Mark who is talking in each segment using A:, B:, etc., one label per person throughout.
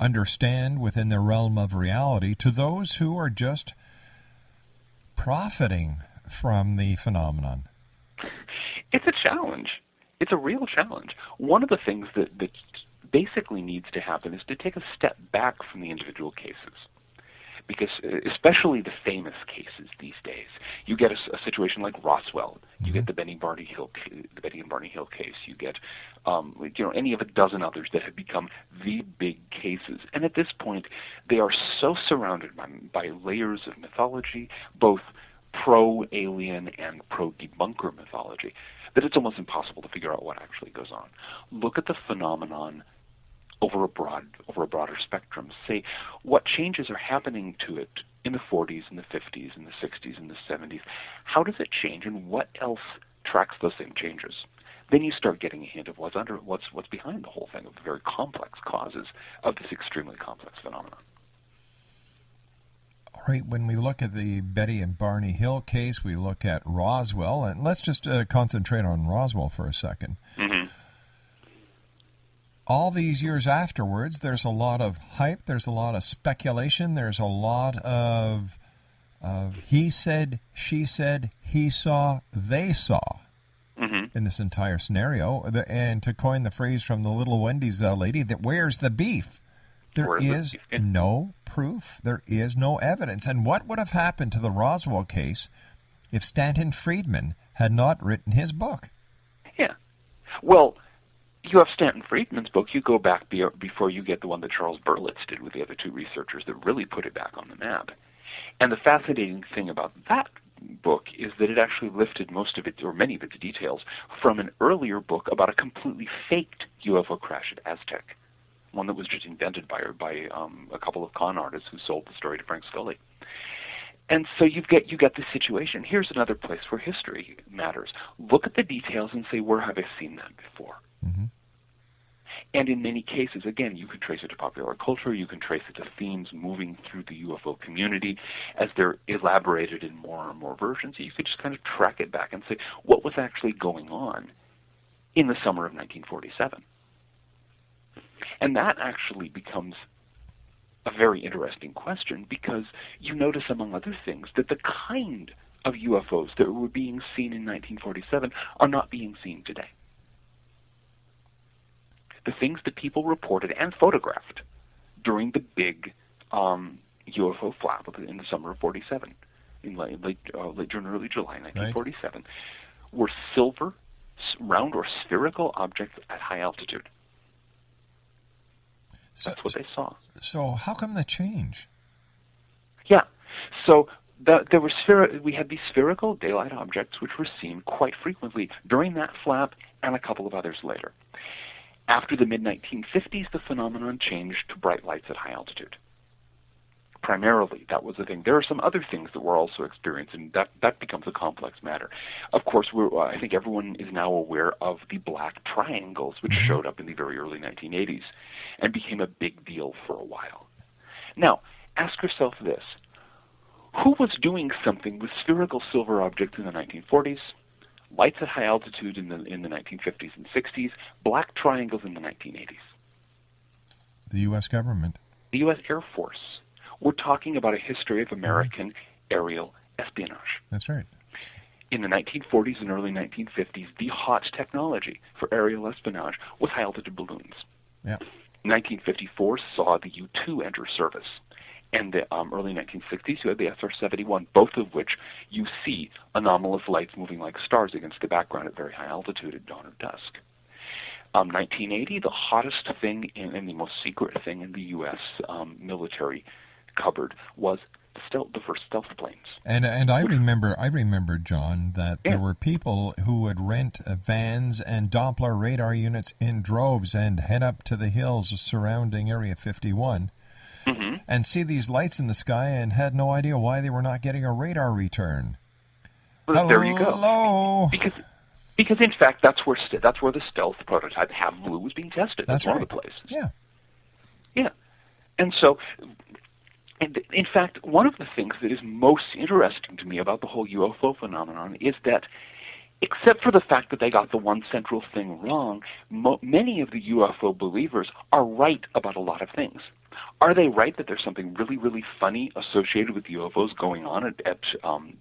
A: understand within the realm of reality to those who are just profiting from the phenomenon?
B: It's a challenge. It's a real challenge. One of the things that basically needs to happen is to take a step back from the individual cases. Because especially the famous cases these days, you get a situation like Roswell, you get the Betty and Barney Hill case, you get any of a dozen others that have become the big cases. And at this point, they are so surrounded by layers of mythology, both pro-alien and pro-debunker mythology, that it's almost impossible to figure out what actually goes on. Look at the phenomenon over a broader spectrum. Say, what changes are happening to it in the 40s and the 50s and the 60s and the 70s? How does it change, and what else tracks those same changes? Then you start getting a hint of what's behind the whole thing, of the very complex causes of this extremely complex phenomenon.
A: All right, when we look at the Betty and Barney Hill case, we look at Roswell, and let's just concentrate on Roswell for a second.
B: Mm-hmm.
A: All these years afterwards, there's a lot of hype, there's a lot of speculation, there's a lot of he said, she said, he saw, they saw in this entire scenario. And to coin the phrase from the Little Wendy's lady, that where's the beef? There is no proof. There is no evidence. And what would have happened to the Roswell case if Stanton Friedman had not written his book?
B: Yeah. Well, you have Stanton Friedman's book. You go back before you get the one that Charles Berlitz did with the other two researchers that really put it back on the map. And the fascinating thing about that book is that it actually lifted most of it, or many of its details, from an earlier book about a completely faked UFO crash at Aztec, one that was just invented by a couple of con artists who sold the story to Frank Scully. And so you get the situation. Here's another place where history matters. Look at the details and say, where have I seen that before?
A: Mm-hmm.
B: And in many cases, again, you can trace it to popular culture, you can trace it to themes moving through the UFO community as they're elaborated in more and more versions. You could just kind of track it back and say, what was actually going on in the summer of 1947? And that actually becomes a very interesting question, because you notice, among other things, that the kind of UFOs that were being seen in 1947 are not being seen today. The things that people reported and photographed during the big UFO flap in the summer of 47, in late June, early July 1947, were silver, round or spherical objects at high altitude. That's what they saw.
A: So how come the change?
B: Yeah. So we had these spherical daylight objects which were seen quite frequently during that flap and a couple of others later. After the mid-1950s, the phenomenon changed to bright lights at high altitude. Primarily, that was the thing. There are some other things that we're also experiencing. That becomes a complex matter. Of course, I think everyone is now aware of the black triangles, which showed up in the very early 1980s and became a big deal for a while. Now, ask yourself this. Who was doing something with spherical silver objects in the 1940s, lights at high altitude in the 1950s and 60s, black triangles in the 1980s?
A: The U.S. government.
B: The U.S. Air Force. We're talking about a history of American aerial espionage.
A: That's right.
B: In the 1940s and early 1950s, the hot technology for aerial espionage was high-altitude balloons.
A: Yeah.
B: 1954 saw the U-2 enter service. And the early 1960s, you had the SR-71, both of which you see anomalous lights moving like stars against the background at very high altitude at dawn or dusk. 1980, the hottest thing and the most secret thing in the U.S. Military cupboard was the first stealth planes.
A: And I remember, John, that there were people who would rent vans and Doppler radar units in droves and head up to the hills surrounding Area 51 and see these lights in the sky and had no idea why they were not getting a radar return.
B: Well, there you go. Because in fact that's where the stealth prototype Have Blue was being tested. That's one of the places. Yeah. And so. And in fact, one of the things that is most interesting to me about the whole UFO phenomenon is that, except for the fact that they got the one central thing wrong, many of the UFO believers are right about a lot of things. Are they right that there's something really, really funny associated with UFOs going on at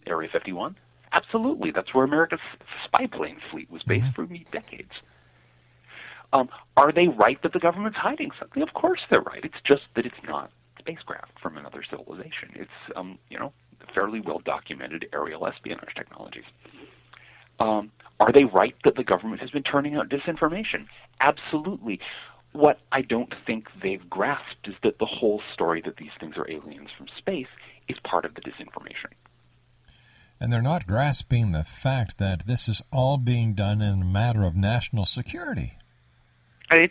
B: Area 51? Absolutely. That's where America's spy plane fleet was based for decades. Are they right that the government's hiding something? Of course they're right. It's just that it's not spacecraft from another civilization. It's, fairly well-documented aerial espionage technologies. Are they right that the government has been turning out disinformation? Absolutely. What I don't think they've grasped is that the whole story that these things are aliens from space is part of the disinformation.
A: And they're not grasping the fact that this is all being done in a matter of national security.
B: And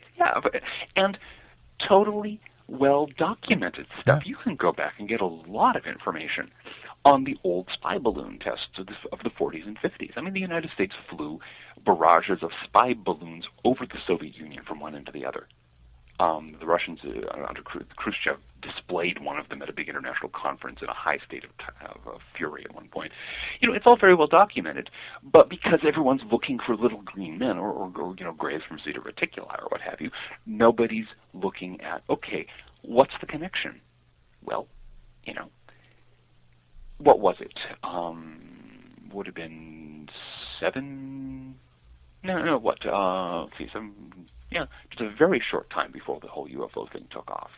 B: totally well-documented stuff.
A: Yeah.
B: You can go back and get a lot of information on the old spy balloon tests of the 40s and 50s. I mean, the United States flew barrages of spy balloons over the Soviet Union from one end to the other. The Russians, under Khrushchev, displayed one of them at a big international conference in a high state of fury at one point. It's all very well documented, but because everyone's looking for little green men or grays from Zeta Reticuli or what have you, nobody's looking at, okay, what's the connection? Well, what was it? Would have been just a very short time before the whole UFO thing took off.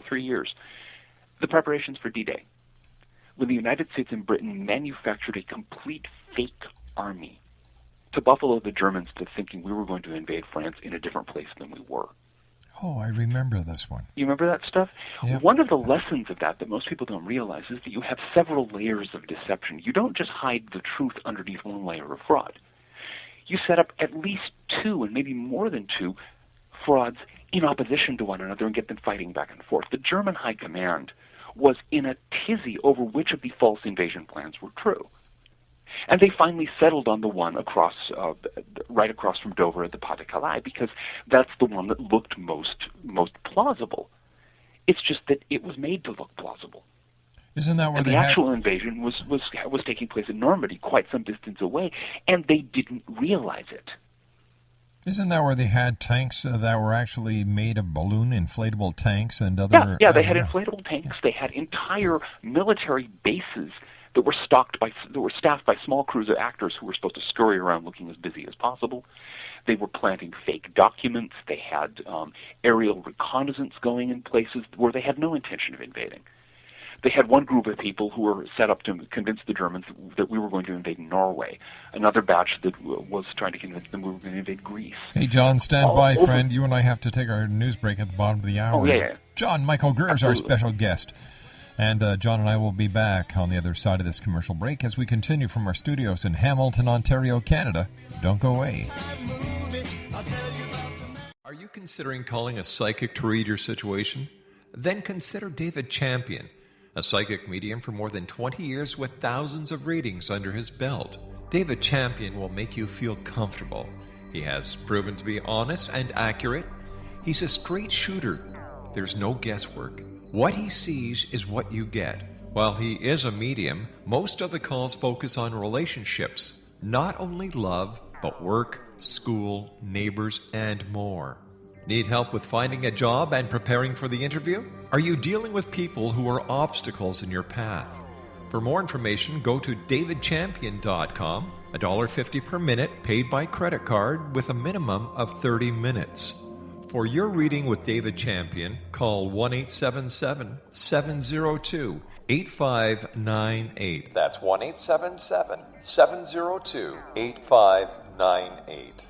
B: 3 years. The preparations for D-Day. When the United States and Britain manufactured a complete fake army to buffalo the Germans to thinking we were going to invade France in a different place than we were.
A: Oh, I remember this one.
B: You remember that stuff?
A: Yep.
B: One of the lessons of that most people don't realize is that you have several layers of deception. You don't just hide the truth underneath one layer of fraud. You set up at least two, and maybe more than two, frauds in opposition to one another and get them fighting back and forth. The German High Command was in a tizzy over which of the false invasion plans were true. And they finally settled on the one right across from Dover at the Pas de Calais, because that's the one that looked most plausible. It's just that it was made to look plausible.
A: Isn't that where
B: the actual invasion was taking place in Normandy, quite some distance away, and they didn't realize it.
A: Isn't that where they had tanks that were actually made of balloon inflatable tanks and other?
B: Yeah, they had inflatable tanks. They had entire military bases that were staffed by small crews of actors who were supposed to scurry around looking as busy as possible. They were planting fake documents. They had aerial reconnaissance going in places where they had no intention of invading. They had one group of people who were set up to convince the Germans that we were going to invade Norway. Another batch that was trying to convince them we were going to invade Greece.
A: Hey, John, stand by, friend. You and I have to take our news break at the bottom of the hour.
B: Oh, yeah.
A: John, Michael Greer is our special guest. And John and I will be back on the other side of this commercial break as we continue from our studios in Hamilton, Ontario, Canada. Don't go away. Are you considering calling a psychic to read your situation? Then consider David Champion, a psychic medium for more than 20 years with thousands of readings under his belt. David Champion will make you feel comfortable. He has proven to be honest and accurate. He's a straight shooter. There's no guesswork. What he sees is what you get. While he is a medium, most of the calls focus on relationships, not only love, but work, school, neighbors, and more. Need help with finding a job and preparing for the interview? Are you dealing with people who are obstacles in your path? For more information, go to davidchampion.com, $1.50 per minute paid by credit card with a minimum of 30 minutes. For your reading with David Champion, call 1-877-702-8598. That's 1-877-702-8598.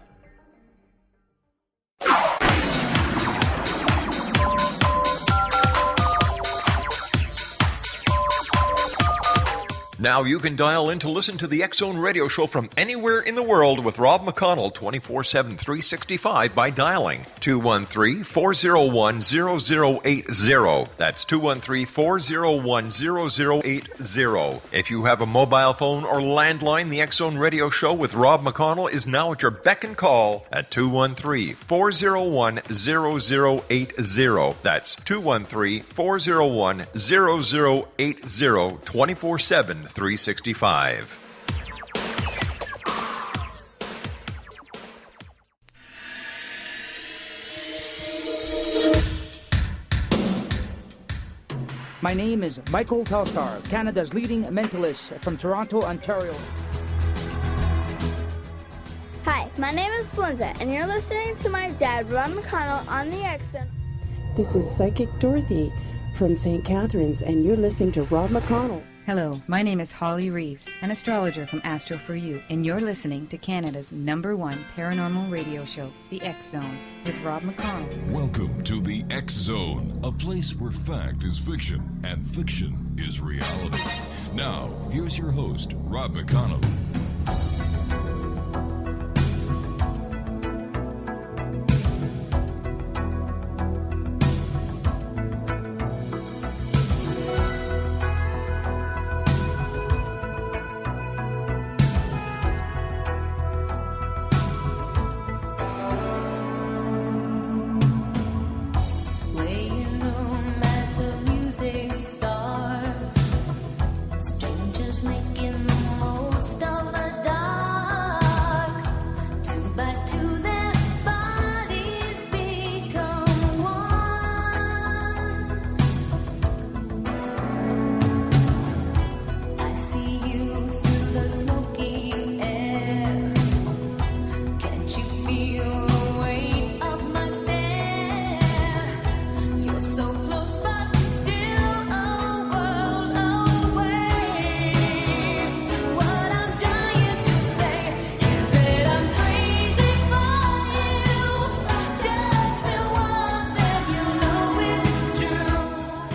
A: Now you can dial in to listen to the X Zone Radio Show from anywhere in the world with Rob McConnell 24/7, 365 by dialing 213-401-0080. That's 213-401-0080. If you have a mobile phone or landline, the X Zone Radio Show with Rob McConnell is now at your beck and call at 213-401-0080. That's 213-401-0080, 24/7, 365.
C: My name is Michael Telstar, Canada's leading mentalist from Toronto, Ontario.
D: Hi, my name is Belinda, and you're listening to my dad, Rob McConnell, on the X-Zone.
E: This is Psychic Dorothy from St. Catharines, and you're listening to Rob McConnell.
F: Hello, my name is Holly Reeves, an astrologer from Astro For You, and you're listening to Canada's #1 paranormal radio show, The X Zone, with Rob McConnell.
G: Welcome to The X Zone, a place where fact is fiction and fiction is reality. Now, here's your host, Rob McConnell.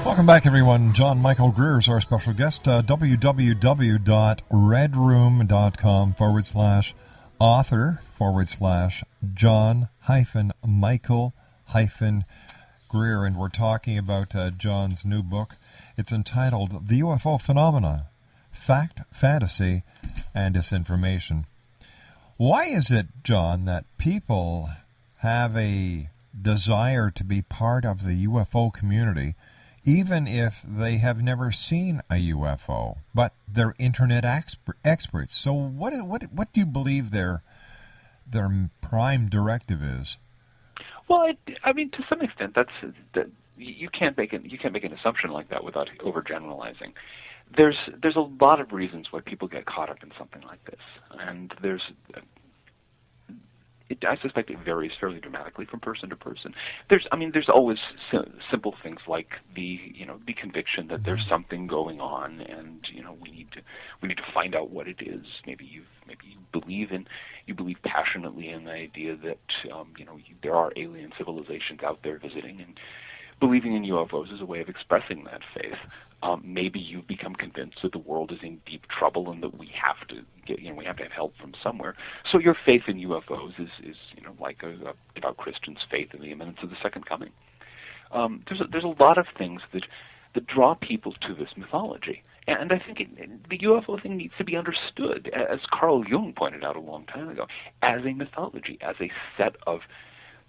A: Welcome back, everyone. John Michael Greer is our special guest. www.redroom.com/author/John-Michael-Greer. And we're talking about John's new book. It's entitled The UFO Phenomena, Fact, Fantasy, and Disinformation. Why is it, John, that people have a desire to be part of the UFO community, even if they have never seen a UFO, but they're internet experts? So what do you believe their prime directive is?
B: Well, I mean, to some extent, that you can't make an assumption like that without overgeneralizing. There's a lot of reasons why people get caught up in something like this, and I suspect it varies fairly dramatically from person to person. There's always simple things like the conviction that there's something going on, and we need to find out what it is. Maybe you believe passionately in the idea that there are alien civilizations out there visiting, and believing in UFOs is a way of expressing that faith. Maybe you've become convinced that the world is in deep trouble and that we have to have help from somewhere. So your faith in UFOs is like a devout Christian's faith in the imminence of the second coming. There's a lot of things that draw people to this mythology, and I think the UFO thing needs to be understood, as Carl Jung pointed out a long time ago, as a mythology, as a set of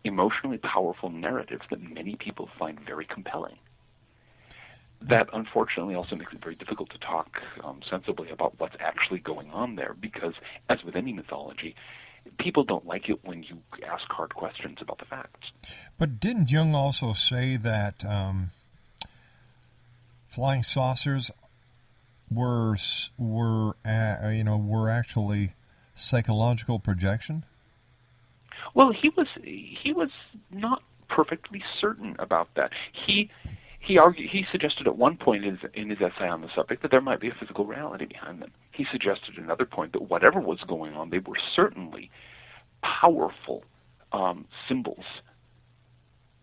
B: emotionally powerful narratives that many people find very compelling. That, unfortunately, also makes it very difficult to talk sensibly about what's actually going on there, because, as with any mythology, people don't like it when you ask hard questions about the facts.
A: But didn't Jung also say that flying saucers were actually psychological projection?
B: Well, he was not perfectly certain about that. He suggested at one point in his essay on the subject that there might be a physical reality behind them. He suggested at another point that whatever was going on, they were certainly powerful symbols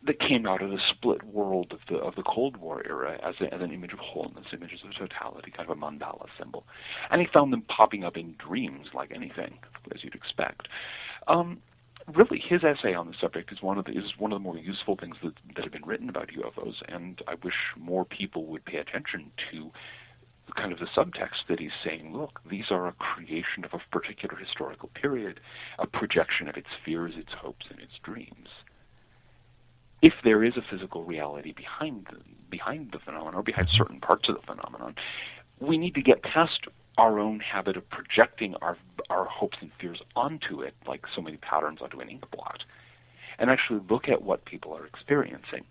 B: that came out of the split world of the Cold War era as an image of wholeness, images of totality, kind of a mandala symbol. And he found them popping up in dreams like anything, as you'd expect. Really, his essay on the subject is one of the more useful things that have been written about UFOs, and I wish more people would pay attention to kind of the subtext that he's saying. Look, these are a creation of a particular historical period, a projection of its fears, its hopes, and its dreams. If there is a physical reality behind the phenomenon, or behind certain parts of the phenomenon, we need to get past our own habit of projecting our hopes and fears onto it, like so many patterns onto an ink blot, and actually look at what people are experiencing.